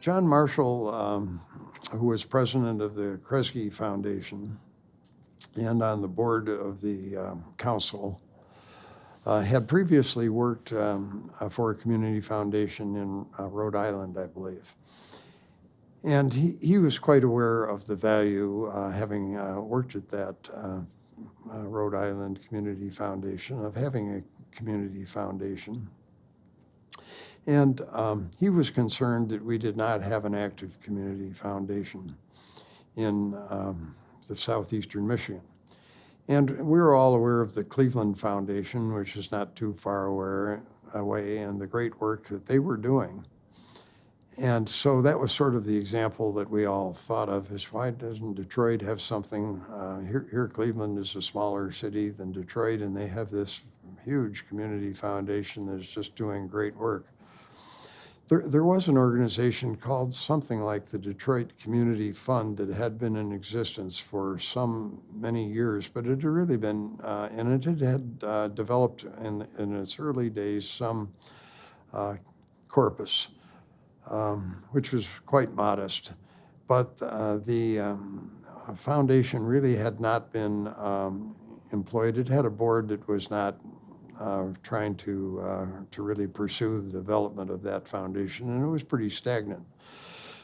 John Marshall, who was president of the Kresge Foundation and on the board of the council, had previously worked for a community foundation in Rhode Island, I believe. And he was quite aware of the value, having worked at that Rhode Island Community Foundation, of having a community foundation. And he was concerned that we did not have an active community foundation in the southeastern Michigan. And we were all aware of the Cleveland Foundation, which is not too far away, and the great work that they were doing. And so that was sort of the example that we all thought of, is why doesn't Detroit have something? Here Cleveland is a smaller city than Detroit, and they have this huge community foundation that is just doing great work. There was an organization called something like the Detroit Community Fund that had been in existence for many years, but it had really been, and it had developed in its early days some corpus, which was quite modest. But the foundation really had not been employed. It had a board that was not trying to really pursue the development of that foundation, and it was pretty stagnant.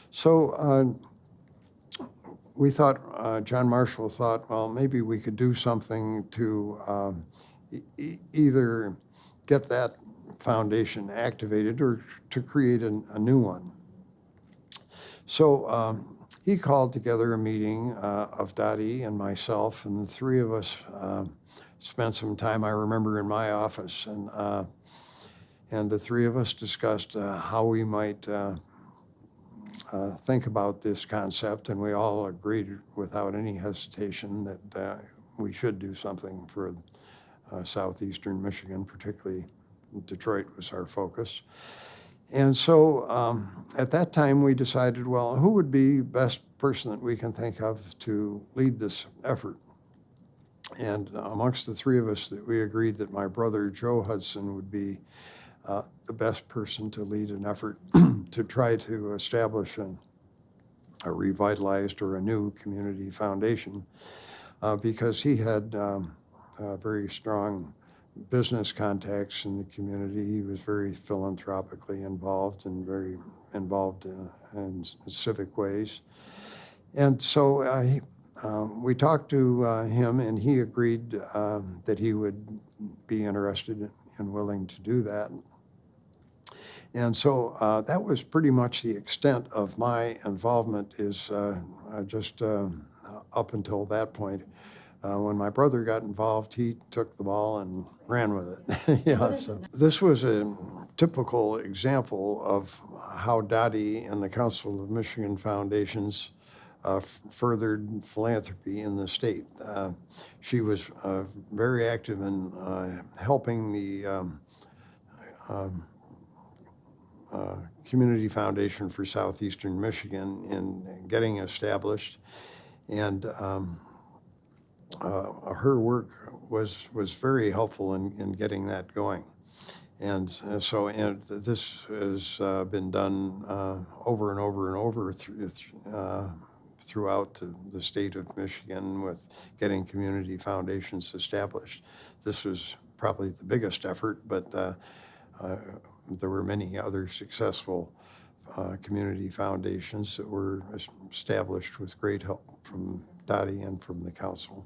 So we thought, John Marshall thought, well, maybe we could do something to either get that foundation activated or to create a new one. So he called together a meeting of Dottie and myself, and the three of us spent some time, I remember, in my office, and the three of us discussed how we might think about this concept, and we all agreed without any hesitation that we should do something for southeastern Michigan, particularly Detroit was our focus. And so at that time we decided, well, who would be the best person that we can think of to lead this effort? And amongst the three of us, that we agreed that my brother Gil Hudson would be the best person to lead an effort to try to establish a revitalized or a new community foundation, because he had very strong business contacts in the community. He was very philanthropically involved and very involved in civic ways. And so we talked to him, and he agreed that he would be interested and willing to do that. And so that was pretty much the extent of my involvement, is just up until that point. When my brother got involved, he took the ball and ran with it. Yeah, so this was a typical example of how Dottie and the Council of Michigan Foundations furthered philanthropy in the state. She was very active in helping the Community Foundation for Southeastern Michigan in getting established, and her work was very helpful in getting that going. And so this has been done over and over and over throughout the state of Michigan with getting community foundations established. This was probably the biggest effort, but there were many other successful community foundations that were established with great help from Dottie and from the council.